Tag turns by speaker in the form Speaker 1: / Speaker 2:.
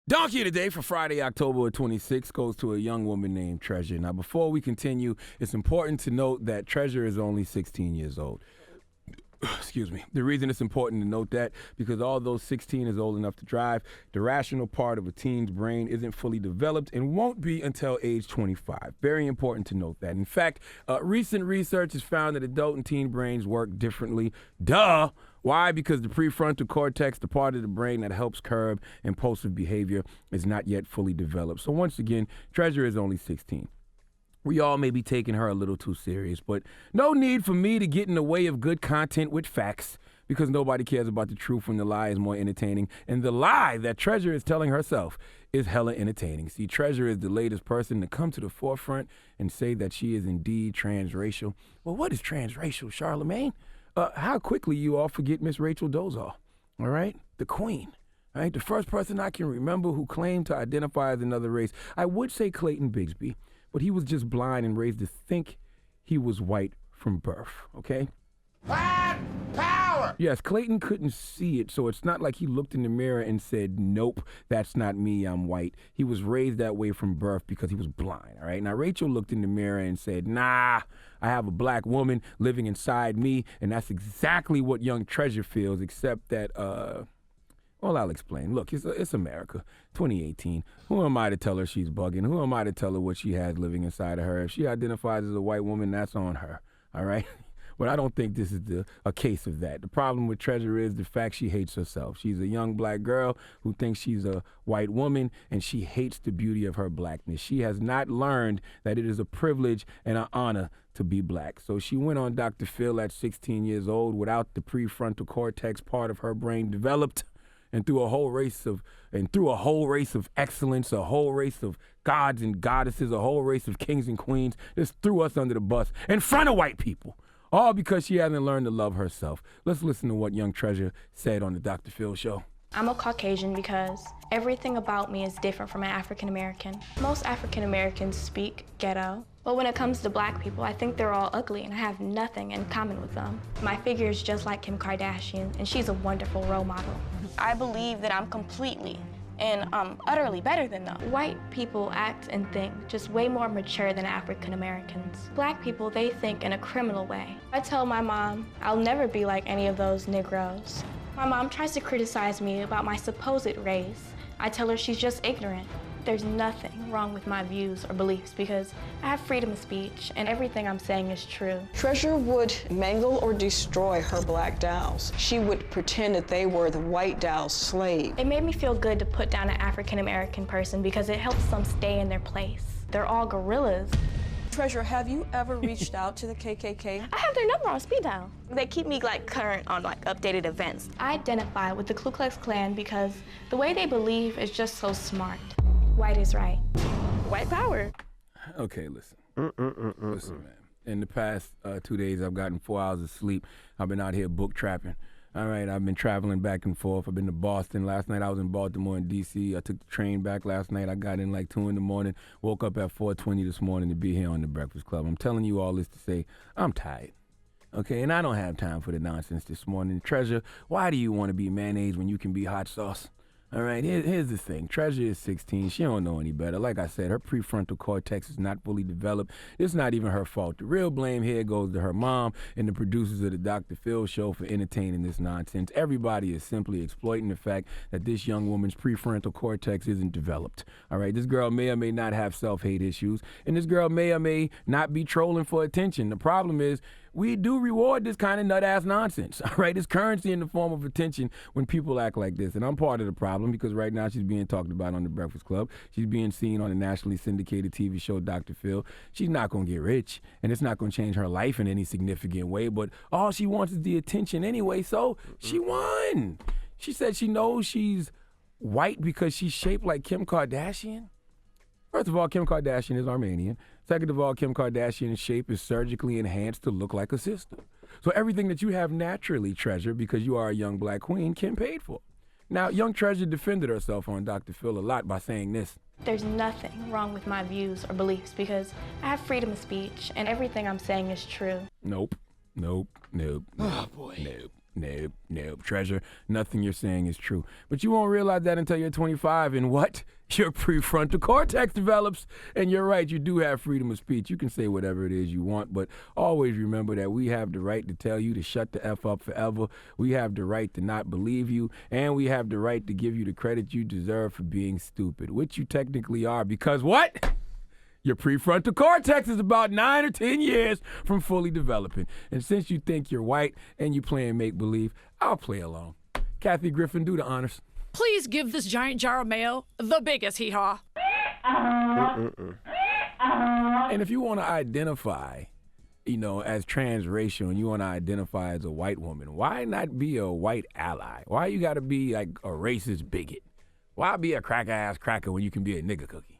Speaker 1: Donkey of the day for Friday, October 26th goes to a young woman named Treasure. Now, before we continue, it's important to note that Treasure is only 16 years old. Excuse me. The reason it's important to note that, because although 16 is old enough to drive, the rational part of a teen's brain isn't fully developed and won't be until age 25. Very important to note that. In fact, recent research has found that adult and teen brains work differently. Duh! Why? Because the prefrontal cortex, the part of the brain that helps curb impulsive behavior, is not yet fully developed. So once again, Treasure is only 16. We all may be taking her a little too serious, but no need for me to get in the way of good content with facts, because nobody cares about the truth when the lie is more entertaining. And the lie that Treasure is telling herself is hella entertaining. See, Treasure is the latest person to come to the forefront and say that she is indeed transracial. Well, what is transracial, Charlemagne? How quickly you all forget Miss Rachel Dolezal, all right? The queen, all right? The first person I can remember who claimed to identify as another race. I would say Clayton Bigsby, but he was just blind and raised to think he was white from birth, okay?
Speaker 2: Black power!
Speaker 1: Yes, Clayton couldn't see it, so it's not like he looked in the mirror and said, nope, that's not me, I'm white. He was raised that way from birth because he was blind, all right? Now, Rachel looked in the mirror and said, nah, I have a black woman living inside me, and that's exactly what young Treasure feels, except that, well, I'll explain. Look, it's America, 2018. Who am I to tell her she's bugging? Who am I to tell her what she has living inside of her? If she identifies as a white woman, that's on her, all right? But I don't think this is a case of that. The problem with Treasure is the fact she hates herself. She's a young black girl who thinks she's a white woman, and she hates the beauty of her blackness. She has not learned that it is a privilege and an honor to be black. So she went on Dr.Phil at 16 years old without the prefrontal cortex part of her brain developed, and through a whole race of excellence, a whole race of gods and goddesses, a whole race of kings and queens, just threw us under the bus in front of white people. All because she hasn't learned to love herself. Let's listen to what young Treasure said on the Dr. Phil show.
Speaker 3: I'm a Caucasian because everything about me is different from an African American. Most African Americans speak ghetto, but when it comes to black people, I think they're all ugly and I have nothing in common with them. My figure is just like Kim Kardashian, and she's a wonderful role model. I believe that I'm completely and utterly better than them. White people act and think just way more mature than African Americans. Black people, they think in a criminal way. I tell my mom I'll never be like any of those Negroes. My mom tries to criticize me about my supposed race. I tell her she's just ignorant. There's nothing wrong with my views or beliefs because I have freedom of speech and everything I'm saying is true.
Speaker 4: Treasure would mangle or destroy her black dolls. She would pretend that they were the white doll's slave.
Speaker 3: It made me feel good to put down an African American person because it helps them stay in their place. They're all gorillas.
Speaker 4: Treasure, have you ever reached out to the KKK?
Speaker 3: I have their number on speed dial. They keep me current on updated events. I identify with the Ku Klux Klan because the way they believe is just so smart. White is right. White power.
Speaker 1: Okay, listen. Listen, man. In the past 2 days, I've gotten 4 hours of sleep. I've been out here book trapping. All right, I've been traveling back and forth. I've been to Boston. Last night I was in Baltimore and D.C. I took the train back last night. I got in 2 in the morning, woke up at 4:20 this morning to be here on The Breakfast Club. I'm telling you all this to say I'm tired. Okay, and I don't have time for the nonsense this morning. Treasure, why do you want to be mayonnaise when you can be hot sauce? All right, here's the thing. Treasure is 16. She don't know any better. Like I said, her prefrontal cortex is not fully developed. It's not even her fault. The real blame here goes to her mom and the producers of the Dr. Phil show for entertaining this nonsense. Everybody is simply exploiting the fact that this young woman's prefrontal cortex isn't developed. All right, this girl may or may not have self-hate issues, and this girl may or may not be trolling for attention. The problem is, we do reward this kind of nut-ass nonsense, all right? It's currency in the form of attention when people act like this. And I'm part of the problem because right now she's being talked about on The Breakfast Club. She's being seen on the nationally syndicated TV show Dr. Phil. She's not going to get rich, and it's not going to change her life in any significant way, but all she wants is the attention anyway, so she won. She said she knows she's white because she's shaped like Kim Kardashian. First of all, Kim Kardashian is Armenian. Second of all, Kim Kardashian's shape is surgically enhanced to look like a sister. So everything that you have naturally, Treasure, because you are a young black queen, Kim paid for. Now, young Treasure defended herself on Dr. Phil a lot by saying this.
Speaker 3: There's nothing wrong with my views or beliefs because I have freedom of speech and everything I'm saying is true.
Speaker 1: Nope.
Speaker 2: Oh, boy.
Speaker 1: Nope. Nope. Treasure, nothing you're saying is true. But you won't realize that until you're 25 and what? Your prefrontal cortex develops. And you're right, you do have freedom of speech. You can say whatever it is you want, but always remember that we have the right to tell you to shut the F up forever. We have the right to not believe you, and we have the right to give you the credit you deserve for being stupid, which you technically are, because what? Your prefrontal cortex is about 9 or 10 years from fully developing. And since you think you're white and you playing make-believe, I'll play along. Kathy Griffin, do the honors.
Speaker 5: Please give this giant jar of mayo the biggest hee-haw.
Speaker 1: And if you want to identify, as transracial and you want to identify as a white woman, why not be a white ally? Why you got to be like a racist bigot? Why be a cracker-ass cracker when you can be a nigger cookie?